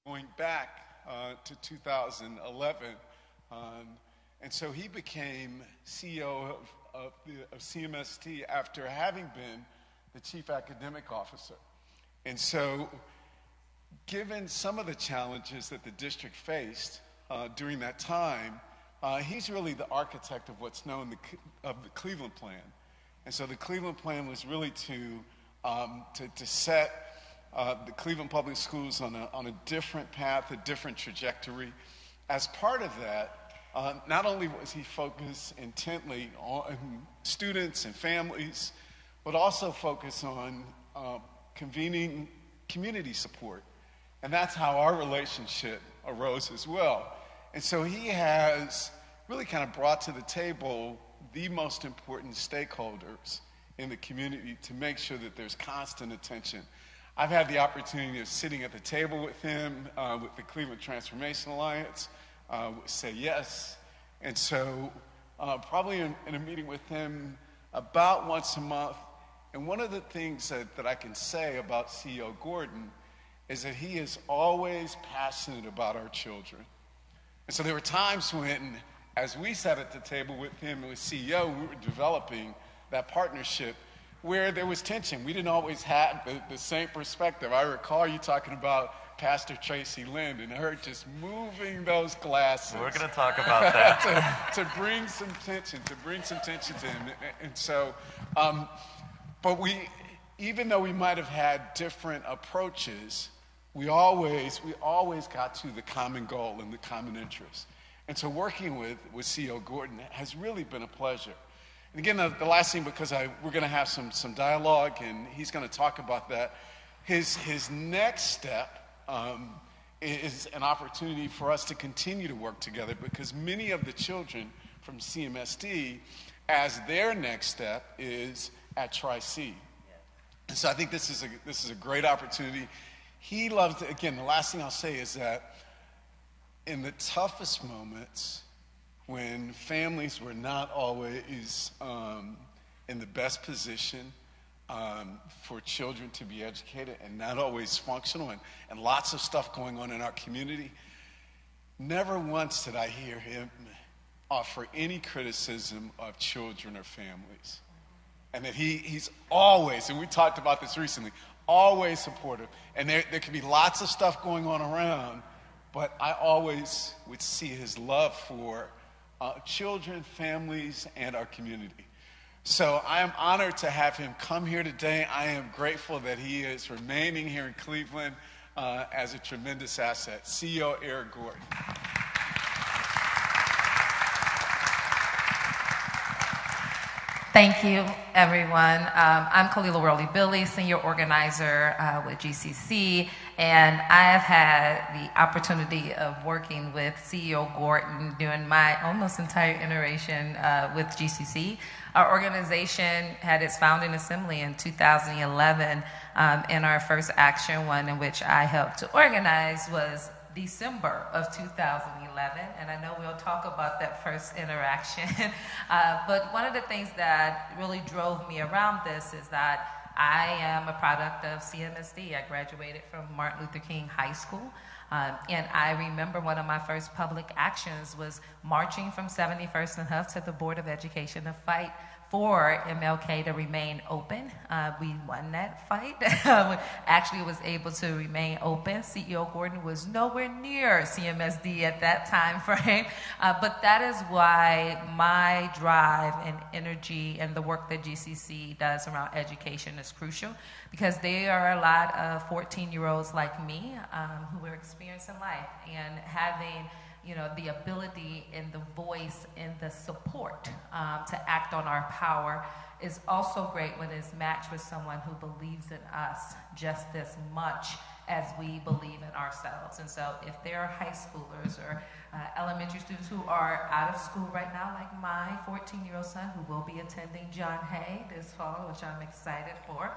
going back to 2011. And so he became CEO of CMSD after having been the chief academic officer. And so, given some of the challenges that the district faced during that time, he's really the architect of what's known of the Cleveland Plan. And so the Cleveland Plan was really to set the Cleveland Public Schools on a different path, a different trajectory. As part of that, not only was he focused intently on students and families, but also focused on convening community support. And that's how our relationship arose as well. And so he has really kind of brought to the table the most important stakeholders in the community to make sure that there's constant attention. I've had the opportunity of sitting at the table with him, with the Cleveland Transformation Alliance, Say Yes. And so probably in a meeting with him about once a month. And one of the things that I can say about CEO Gordan is that he is always passionate about our children. And so there were times when, as we sat at the table with him and with CEO, we were developing that partnership where there was tension. We didn't always have the same perspective. I recall you talking about Pastor Tracy Lynn and her just moving those glasses. We're going to talk about that. to bring some tension to him. And so, but even though we might have had different approaches, we always got to the common goal and the common interest. And so working with CEO Gordan has really been a pleasure. And again, the last thing, because we're going to have some dialogue, and he's going to talk about that. His next step is an opportunity for us to continue to work together, because many of the children from CMSD, as their next step, is at Tri-C. And so I think this is a great opportunity. He loves it. Again, the last thing I'll say is that in the toughest moments, when families were not always in the best position for children to be educated and not always functional, and lots of stuff going on in our community, never once did I hear him offer any criticism of children or families. And that he's always, and we talked about this recently, always supportive. And there can be lots of stuff going on around, but I always would see his love for children, families, and our community. So I am honored to have him come here today. I am grateful that he is remaining here in Cleveland as a tremendous asset. CEO Eric Gordan. Thank you, everyone. I'm Kalila Worley-Billy, Senior Organizer with GCC, and I have had the opportunity of working with CEO Gordan during my almost entire iteration with GCC. Our organization had its founding assembly in 2011, and our first action, one in which I helped to organize, was December of 2011, and I know we'll talk about that first interaction. But one of the things that really drove me around this is that I am a product of CMSD. I graduated from Martin Luther King High School, and I remember one of my first public actions was marching from 71st and Huff to the Board of Education to fight for MLK to remain open. We won that fight. Actually was able to remain open. CEO Gordan was nowhere near CMSD at that time frame. But that is why my drive and energy and the work that GCC does around education is crucial, because there are a lot of 14-year-olds like me who are experiencing life, and having the ability and the voice and the support to act on our power is also great when it's matched with someone who believes in us just as much as we believe in ourselves. And so if there are high schoolers or elementary students who are out of school right now, like my 14-year-old son who will be attending John Hay this fall, which I'm excited for,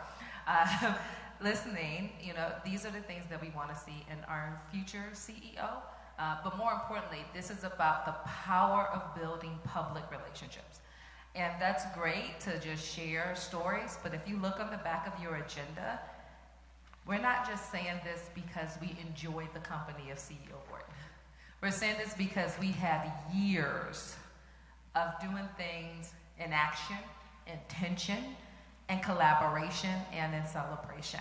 listening, these are the things that we want to see in our future CEO. But more importantly, this is about the power of building public relationships. And that's great to just share stories, but if you look on the back of your agenda, We're not just saying this because we enjoy the company of CEO Gordan. We're saying this because we have years of doing things in action, intention, and collaboration, and in celebration.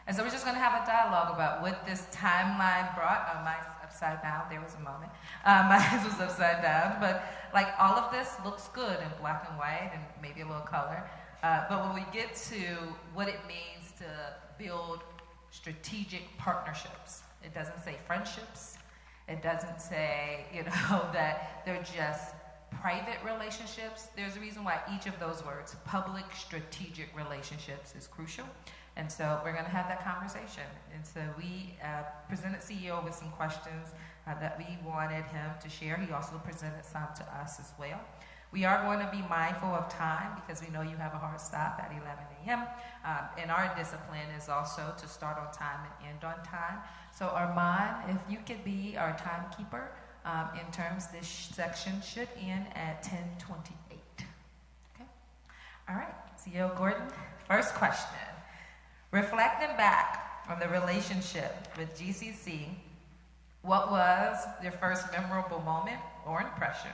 And so we're just going to have a dialogue about what this timeline brought. Mine's upside down. There was a moment. Mine was upside down. But like all of this looks good in black and white and maybe a little color. But when we get to what it means to build strategic partnerships, it doesn't say friendships. It doesn't say, that they're just private relationships. There's a reason why each of those words, public strategic relationships, is crucial. And so we're going to have that conversation. And so we presented CEO with some questions that we wanted him to share. He also presented some to us as well. We are going to be mindful of time because we know you have a hard stop at 11 a.m. And our discipline is also to start on time and end on time. So Armand, if you could be our timekeeper, in terms this section should end at 10:28. Okay? All right, CEO Gordan, first question. Reflecting back on the relationship with GCC, what was your first memorable moment or impression?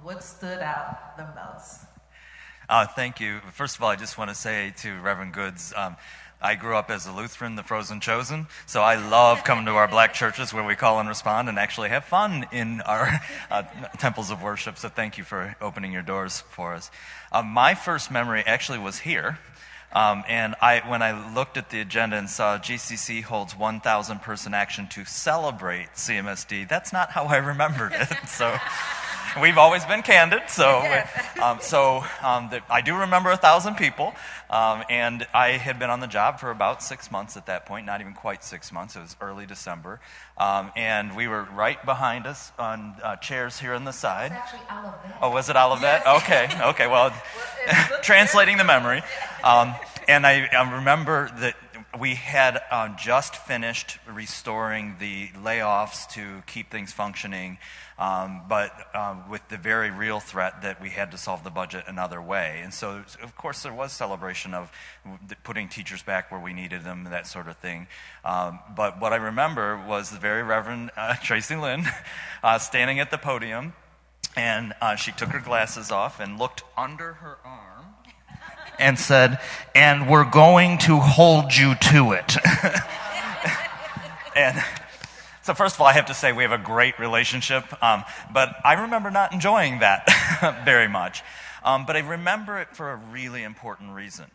What stood out the most? Thank you. First of all, I just want to say to Reverend Goods, I grew up as a Lutheran, the Frozen Chosen, so I love coming to our black churches where we call and respond and actually have fun in our temples of worship, so thank you for opening your doors for us. My first memory actually was here. And when I looked at the agenda and saw GCC holds 1,000 person action to celebrate CMSD, that's not how I remembered it. So we've always been candid. So, I do remember 1,000 people. And I had been on the job for about 6 months at that point, not even quite 6 months. It was early December. And we were right behind us on chairs here on the side. It was actually Olivet. Oh, was it Olivet? Yes. Okay, well, translating the memory. And I remember that we had just finished restoring the layoffs to keep things functioning, but with the very real threat that we had to solve the budget another way. And so, of course, there was celebration of putting teachers back where we needed them, that sort of thing. But what I remember was the very Reverend Tracy Lynn standing at the podium, and she took her glasses off and looked under her arm and said, "And we're going to hold you to it." And so first of all, I have to say we have a great relationship, but I remember not enjoying that very much. But I remember it for a really important reason.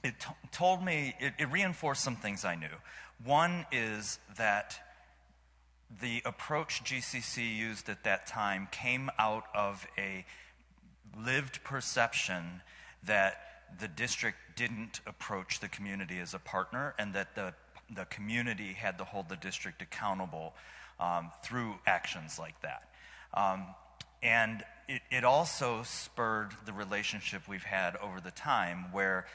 It told me, it reinforced some things I knew. One is that the approach GCC used at that time came out of a lived perception that the district didn't approach the community as a partner, and that the community had to hold the district accountable through actions like that. And it also spurred the relationship we've had over the time where,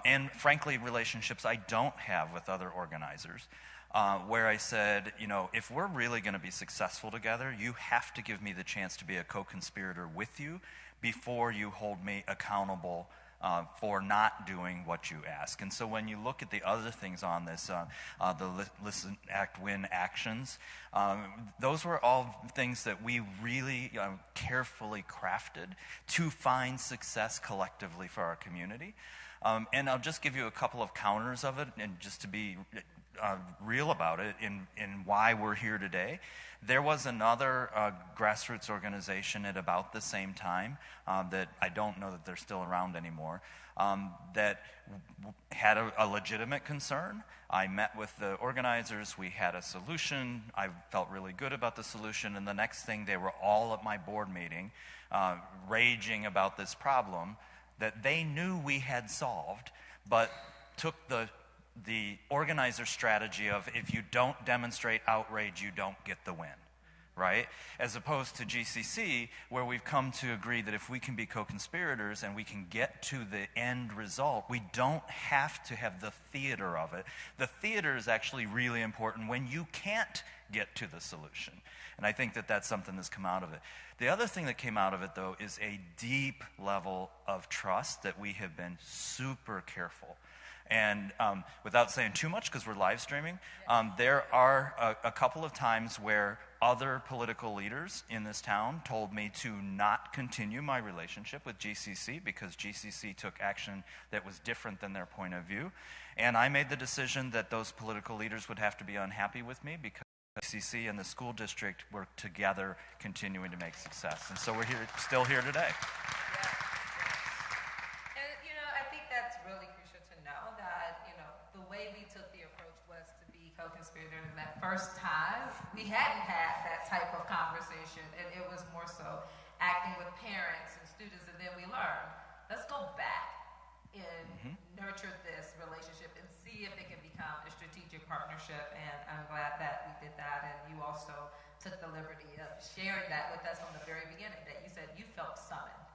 and frankly, relationships I don't have with other organizers, where I said, if we're really going to be successful together, you have to give me the chance to be a co-conspirator with you before you hold me accountable for not doing what you ask. And so when you look at the other things on this, the Listen, Act, Win actions, those were all things that we really carefully crafted to find success collectively for our community. And I'll just give you a couple of counters of it, and just to be real about it in why we're here today. There was another grassroots organization at about the same time that I don't know that they're still around anymore, that had a legitimate concern. I met with the organizers. We had a solution. I felt really good about the solution. And the next thing, they were all at my board meeting raging about this problem that they knew we had solved, but took the organizer strategy of, if you don't demonstrate outrage, you don't get the win, right? As opposed to GCC, where we've come to agree that if we can be co-conspirators and we can get to the end result, we don't have to have the theater of it. The theater is actually really important when you can't get to the solution. And I think that that's something that's come out of it. The other thing that came out of it, though, is a deep level of trust that we have been super careful. And without saying too much, because we're live streaming, there are a couple of times where other political leaders in this town told me to not continue my relationship with GCC because GCC took action that was different than their point of view. And I made the decision that those political leaders would have to be unhappy with me because GCC and the school district were together continuing to make success. And so we're still here today. And, I think that's really crucial to know that, the way we took the approach was to be co-conspirators. And that first time, we hadn't had that type of conversation. And it was more so acting with parents and students. And then we learned, let's go back and nurture this relationship and see if it can become a strategic partnership. And I'm glad that we did that. And you also took the liberty of sharing that with us from the very beginning, that you said you felt summoned.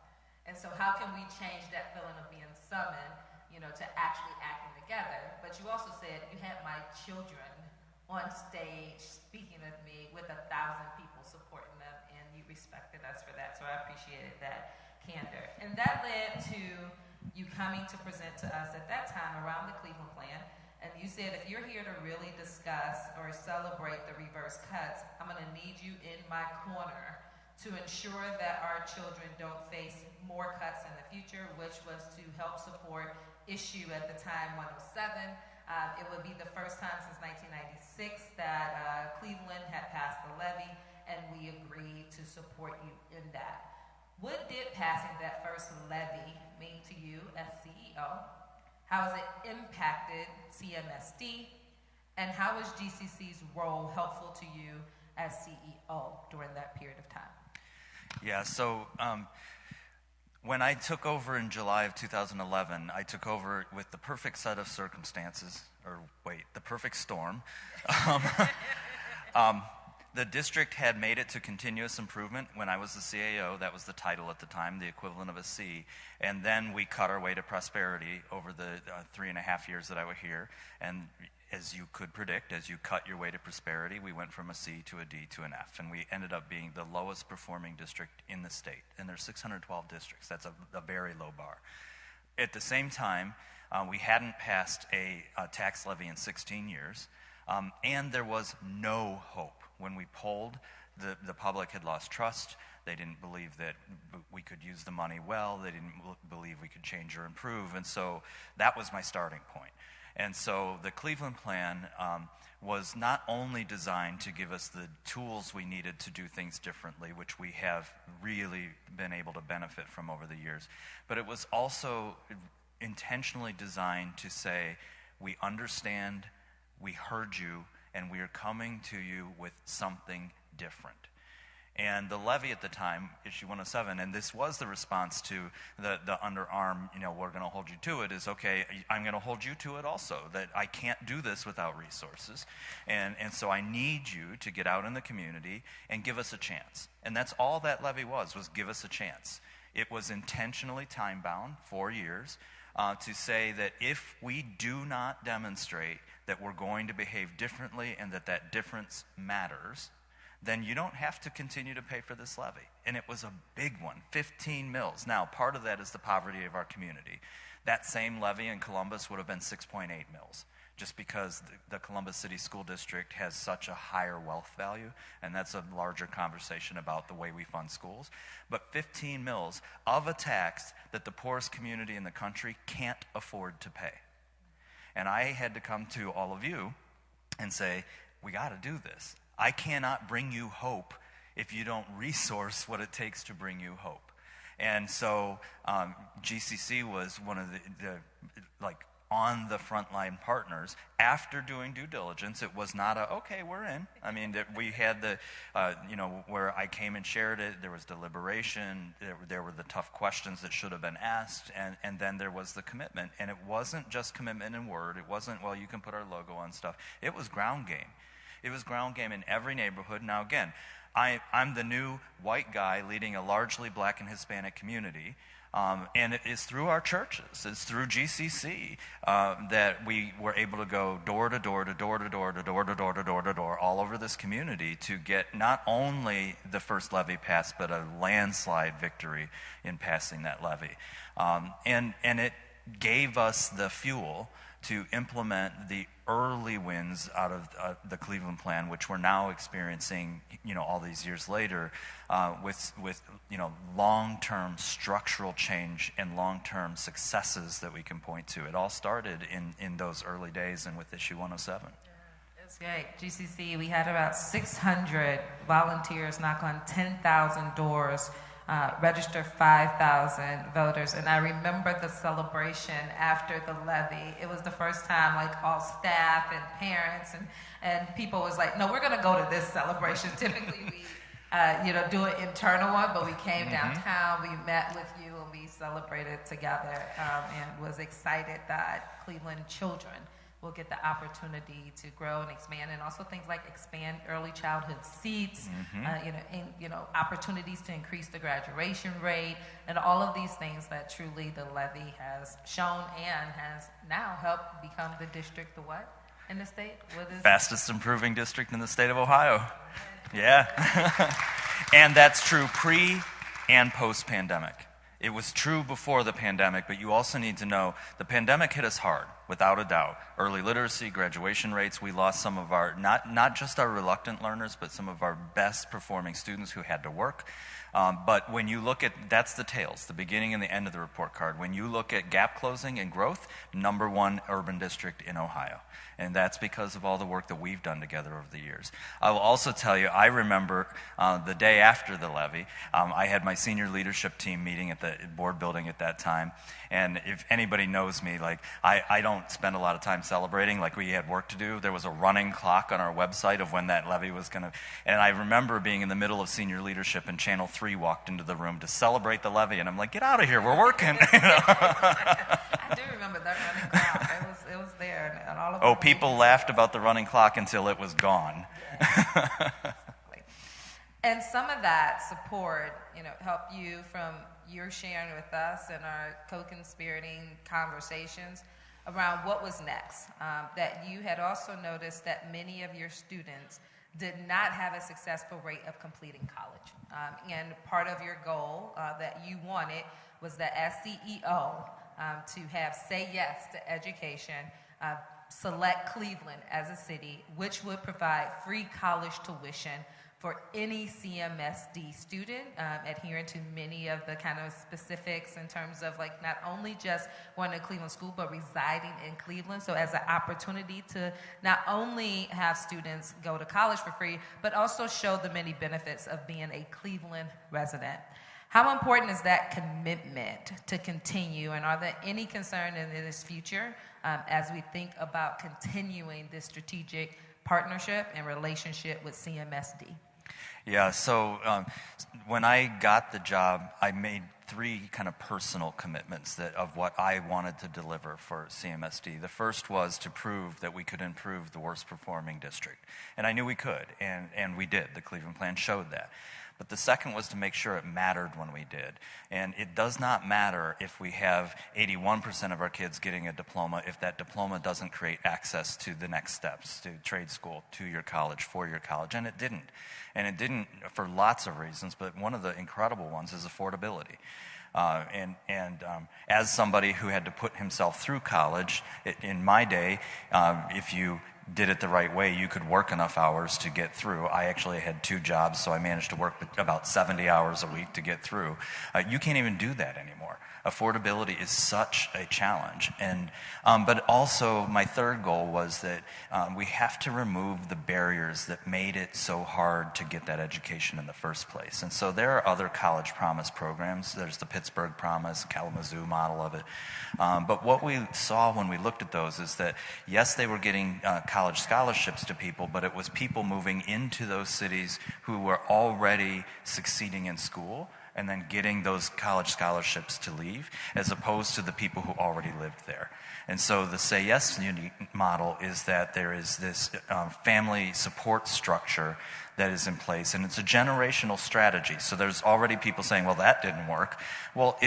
And so how can we change that feeling of being summoned, to actually acting together? But you also said you had my children on stage speaking of me with 1,000 people supporting them, and you respected us for that. So I appreciated that candor. And that led to you coming to present to us at that time around the Cleveland Plan. And you said, if you're here to really discuss or celebrate the reverse cuts, I'm going to need you in my corner to ensure that our children don't face more cuts in the future, which was to help support issue at the time 107. It would be the first time since 1996 that Cleveland had passed the levy, and we agreed to support you in that. What did passing that first levy mean to you as CEO? How has it impacted CMSD? And how was GCC's role helpful to you as CEO during that period of time? Yeah, so when I took over in July of 2011, I took over with the perfect set of circumstances, the perfect storm. The district had made it to continuous improvement when I was the CAO. That was the title at the time, the equivalent of a C. And then we cut our way to prosperity over the 3.5 years that I was here. And as you could predict, as you cut your way to prosperity, we went from a C to a D to an F. And we ended up being the lowest performing district in the state. And there's 612 districts. That's a very low bar. At the same time, we hadn't passed a tax levy in 16 years. And there was no hope. When we polled, the public had lost trust. They didn't believe that we could use the money well. They didn't believe we could change or improve. And so that was my starting point. And so the Cleveland Plan was not only designed to give us the tools we needed to do things differently, which we have really been able to benefit from over the years, but it was also intentionally designed to say, we understand, we heard you, and we are coming to you with something different. And the levy at the time, issue 107, and this was the response to the underarm, we're going to hold you to it, is, okay, I'm going to hold you to it also, that I can't do this without resources. And so I need you to get out in the community and give us a chance. And that's all that levy was give us a chance. It was intentionally time-bound, 4 years, to say that if we do not demonstrate that we're going to behave differently and that difference matters, then you don't have to continue to pay for this levy. And it was a big one, 15 mills. Now, part of that is the poverty of our community. That same levy in Columbus would have been 6.8 mills, just because the Columbus City School District has such a higher wealth value, and that's a larger conversation about the way we fund schools. But 15 mills of a tax that the poorest community in the country can't afford to pay. And I had to come to all of you and say, we got to do this. I cannot bring you hope if you don't resource what it takes to bring you hope. And so GCC was one of the on the frontline partners. After doing due diligence, it was not okay, we're in. I mean, we had where I came and shared it, there was deliberation, there were the tough questions that should have been asked, and then there was the commitment. And it wasn't just commitment in word. It wasn't, well, you can put our logo on stuff. It was ground game. It was ground game in every neighborhood. Now, again, I'm the new white guy leading a largely black and Hispanic community. And it is through our churches, it's through GCC that we were able to go door to door to door to door to door to door to door to door all over this community to get not only the first levy passed, but a landslide victory in passing that levy. And gave us the fuel to implement the early wins out of the Cleveland Plan, which we're now experiencing, all these years later, with long-term structural change and long-term successes that we can point to. It all started in those early days and with issue 107. That's great. GCC, we had about 600 volunteers knock on 10,000 doors, register 5,000 voters. And I remember the celebration after the levy. It was the first time like all staff and parents and people was like, no, we're going to go to this celebration. Typically we do an internal one, but we came downtown, we met with you, and we celebrated together, and was excited that Cleveland children will get the opportunity to grow and expand, and also things like expand early childhood seats, opportunities to increase the graduation rate, and all of these things that truly the levy has shown and has now helped become the district, the what in the state? What is fastest improving district in the state of Ohio. Yeah. And that's true pre and post-pandemic. It was true before the pandemic, but you also need to know the pandemic hit us hard, without a doubt. Early literacy, graduation rates, we lost some of our, not just our reluctant learners, but some of our best performing students who had to work. But when you look at, that's the tails, the beginning and the end of the report card. When you look at gap closing and growth, #1 urban district in Ohio. And that's because of all the work that we've done together over the years. I will also tell you, I remember the day after the levy, I had my senior leadership team meeting at the board building at that time. And if anybody knows me, like I don't spend a lot of time celebrating, like we had work to do. There was a running clock on our website of when that levy was going to, and I remember being in the middle of senior leadership and Channel 3 walked into the room to celebrate the levy, and I'm like, get out of here, we're working. I do remember that running clock. It was there. And all of people laughed about the running clock until it was gone. Yeah. And some of that support, helped you from your sharing with us and our co-conspirating conversations around what was next. That you had also noticed that many of your students did not have a successful rate of completing college. And part of your goal that you wanted was that as CEO to have say yes to education, select Cleveland as a city, which would provide free college tuition for any CMSD student, adhering to many of the kind of specifics in terms of like not only just going to Cleveland school, but residing in Cleveland. So as an opportunity to not only have students go to college for free, but also show the many benefits of being a Cleveland resident. How important is that commitment to continue, and are there any concern in this future as we think about continuing this strategic partnership and relationship with CMSD? Yeah, so when I got the job, I made 3 kind of personal commitments of what I wanted to deliver for CMSD. The first was to prove that we could improve the worst performing district. And I knew we could, and we did. The Cleveland Plan showed that. But the second was to make sure it mattered when we did. And it does not matter if we have 81% of our kids getting a diploma if that diploma doesn't create access to the next steps, to trade school, to your college, for your college. And it didn't. And it didn't for lots of reasons, but one of the incredible ones is affordability. As somebody who had to put himself through college, in my day, if you did it the right way, you could work enough hours to get through. I actually had 2 jobs, so I managed to work about 70 hours a week to get through. You can't even do that anymore. Affordability is such a challenge. But also my third goal was that we have to remove the barriers that made it so hard to get that education in the first place. And so there are other college promise programs. There's the Pittsburgh Promise, Kalamazoo model of it. But what we saw when we looked at those is that, yes, they were getting college scholarships to people, but it was people moving into those cities who were already succeeding in school and then getting those college scholarships to leave, as opposed to the people who already lived there. And so the Say Yes model is that there is this family support structure that is in place, and it's a generational strategy. So there's already people saying, well, that didn't work. Well,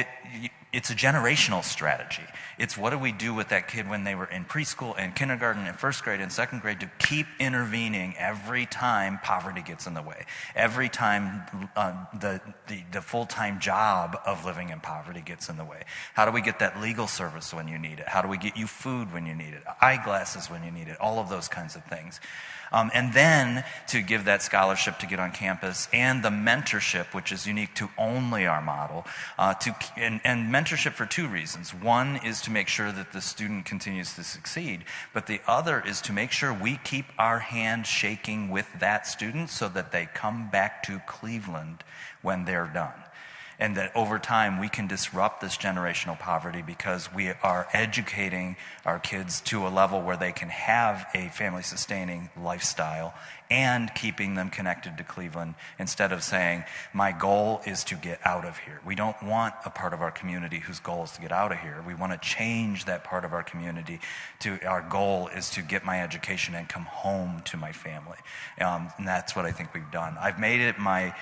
it's a generational strategy. It's what do we do with that kid when they were in preschool and kindergarten and first grade and second grade to keep intervening every time poverty gets in the way, every time the full-time job of living in poverty gets in the way. How do we get that legal service when you need it? How do we get you food when you need it, eyeglasses when you need it, all of those kinds of things. And then to give that scholarship to get on campus and the mentorship, which is unique to only our model, and mentorship for two reasons. One is to make sure that the student continues to succeed, but the other is to make sure we keep our hand shaking with that student so that they come back to Cleveland when they're done. And that over time we can disrupt this generational poverty because we are educating our kids to a level where they can have a family-sustaining lifestyle and keeping them connected to Cleveland instead of saying, my goal is to get out of here. We don't want a part of our community whose goal is to get out of here. We want to change that part of our community to our goal is to get my education and come home to my family. And that's what I think we've done. I've made it my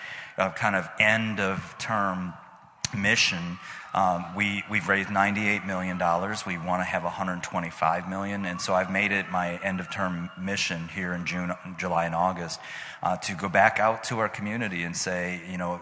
kind of end of term mission. We've raised $98 million. We want to have $125 million. And so I've made it my end of term mission here in June, July, and August to go back out to our community and say,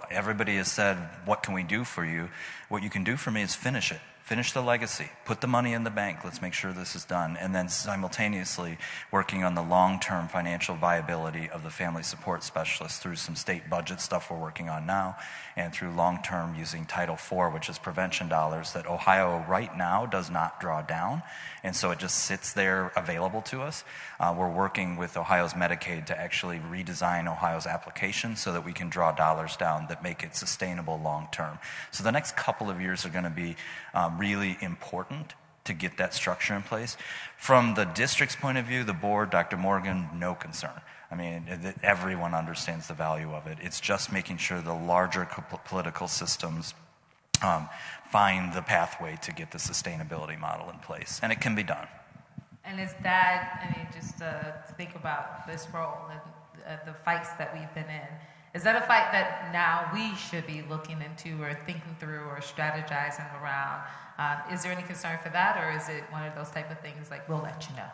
everybody has said, what can we do for you? What you can do for me is finish it. Finish the legacy. Put the money in the bank. Let's make sure this is done. And then simultaneously working on the long-term financial viability of the family support specialists through some state budget stuff we're working on now and through long-term using Title IV, which is prevention dollars that Ohio right now does not draw down. And so it just sits there available to us. We're working with Ohio's Medicaid to actually redesign Ohio's application so that we can draw dollars down that make it sustainable long-term. So the next couple of years are going to be really important to get that structure in place. From the district's point of view, the board, Dr. Morgan, no concern. I mean, everyone understands the value of it. It's just making sure the larger political systems find the pathway to get the sustainability model in place. And it can be done. And is that, just to think about this role and the fights that we've been in, is that a fight that now we should be looking into or thinking through or strategizing around? Is there any concern for that, or is it one of those type of things like, we'll let you know?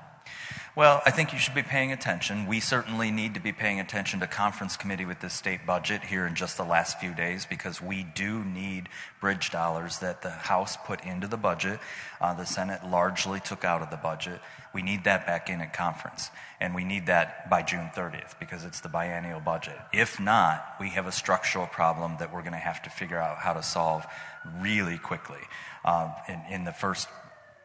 Well, I think you should be paying attention. We certainly need to be paying attention to conference committee with this state budget here in just the last few days because we do need bridge dollars that the House put into the budget. The Senate largely took out of the budget. We need that back in at conference, and we need that by June 30th because it's the biennial budget. If not, we have a structural problem that we're going to have to figure out how to solve really quickly in the first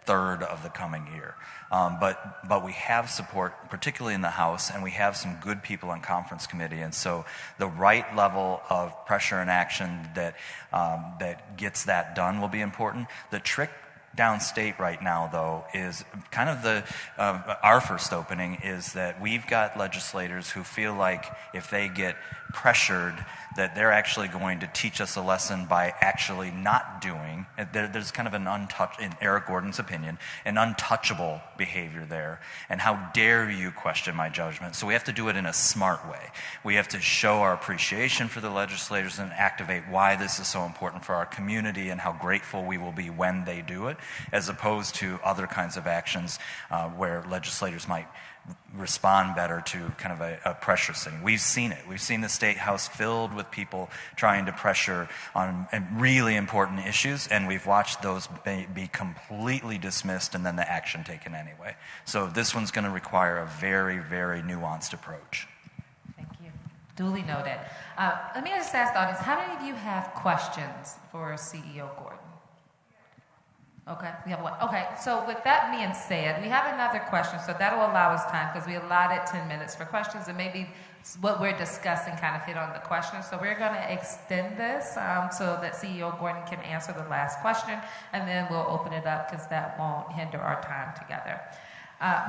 third of the coming year. But we have support, particularly in the House, and we have some good people on conference committee. And so the right level of pressure and action that gets that done will be important. The trick downstate right now, though, is kind of our first opening is that we've got legislators who feel like if they get pressured that they're actually going to teach us a lesson by actually not doing. There's kind of in Eric Gordan's opinion, an untouchable behavior there. And how dare you question my judgment? So we have to do it in a smart way. We have to show our appreciation for the legislators and activate why this is so important for our community and how grateful we will be when they do it, as opposed to other kinds of actions where legislators might respond better to kind of a pressure thing. We've seen it. We've seen the State House filled with people trying to pressure on really important issues, and we've watched those be completely dismissed and then the action taken anyway. So this one's going to require a very, very nuanced approach. Thank you. Duly noted. Let me just ask the audience, how many of you have questions for CEO Gordan? Okay, we have one. Okay, so with that being said, we have another question, so that'll allow us time because we allotted 10 minutes for questions, and maybe what we're discussing kind of hit on the question. So we're going to extend this so that CEO Gordan can answer the last question, and then we'll open it up because that won't hinder our time together.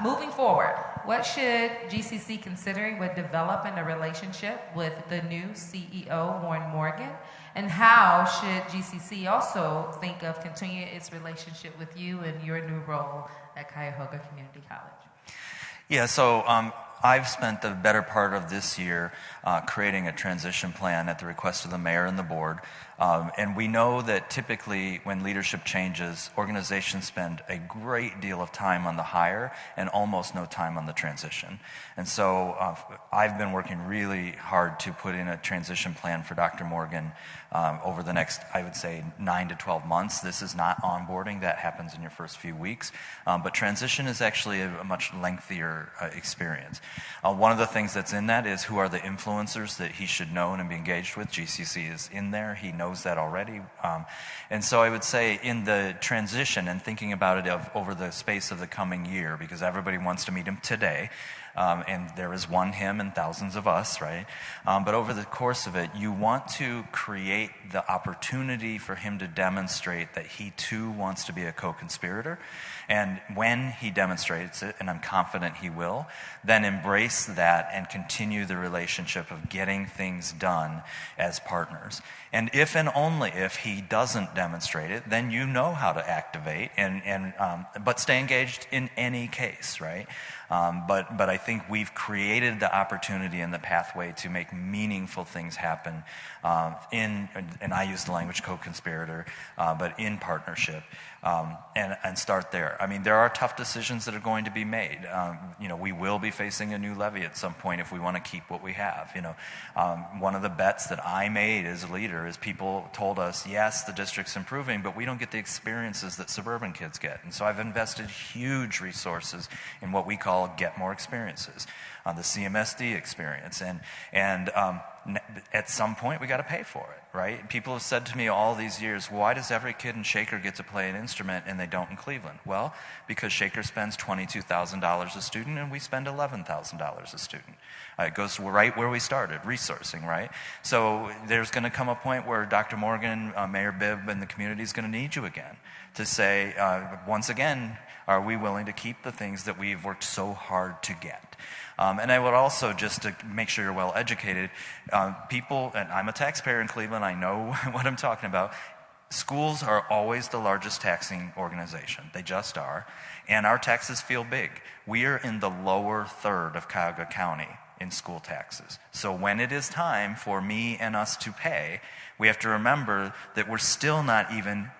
Moving forward, what should GCC consider when developing a relationship with the new CEO, Warren Morgan? And how should GCC also think of continuing its relationship with you and your new role at Cuyahoga Community College? Yeah, so I've spent the better part of this year creating a transition plan at the request of the mayor and the board And we know that typically when leadership changes, organizations spend a great deal of time on the hire and almost no time on the transition. And so I've been working really hard to put in a transition plan for Dr. Morgan over the next, I would say, 9 to 12 months. This is not onboarding. That happens in your first few weeks. But transition is actually a much lengthier experience. One of the things that's in that is who are the influencers that he should know and be engaged with. GCC is in there. He knows that already. And so I would say in the transition and thinking about it over the space of the coming year, because everybody wants to meet him today, and there is one him and thousands of us, right? But over the course of it, you want to create the opportunity for him to demonstrate that he too wants to be a co-conspirator. And when he demonstrates it, and I'm confident he will, then embrace that and continue the relationship of getting things done as partners. And if and only if he doesn't demonstrate it, then you know how to activate, but stay engaged in any case, right? But I think we've created the opportunity and the pathway to make meaningful things happen and I use the language co-conspirator, but in partnership, and start there. I mean, there are tough decisions that are going to be made. We will be facing a new levy at some point if we want to keep what we have. One of the bets that I made as a leader is people told us, yes, the district's improving, but we don't get the experiences that suburban kids get. And so I've invested huge resources in what we call Get More Experiences, the CMSD experience. And at some point, we got to pay for it, right? People have said to me all these years, why does every kid in Shaker get to play an instrument and they don't in Cleveland? Well, because Shaker spends $22,000 a student and we spend $11,000 a student. It goes right where we started, resourcing, right? So there's going to come a point where Dr. Morgan, Mayor Bibb, and the community is going to need you again to say, once again, are we willing to keep the things that we've worked so hard to get? And I would also, just to make sure you're well educated, people, and I'm a taxpayer in Cleveland, I know what I'm talking about. Schools are always the largest taxing organization. They just are. And our taxes feel big. We are in the lower third of Cuyahoga County in school taxes. So when it is time for me and us to pay, we have to remember that we're still not even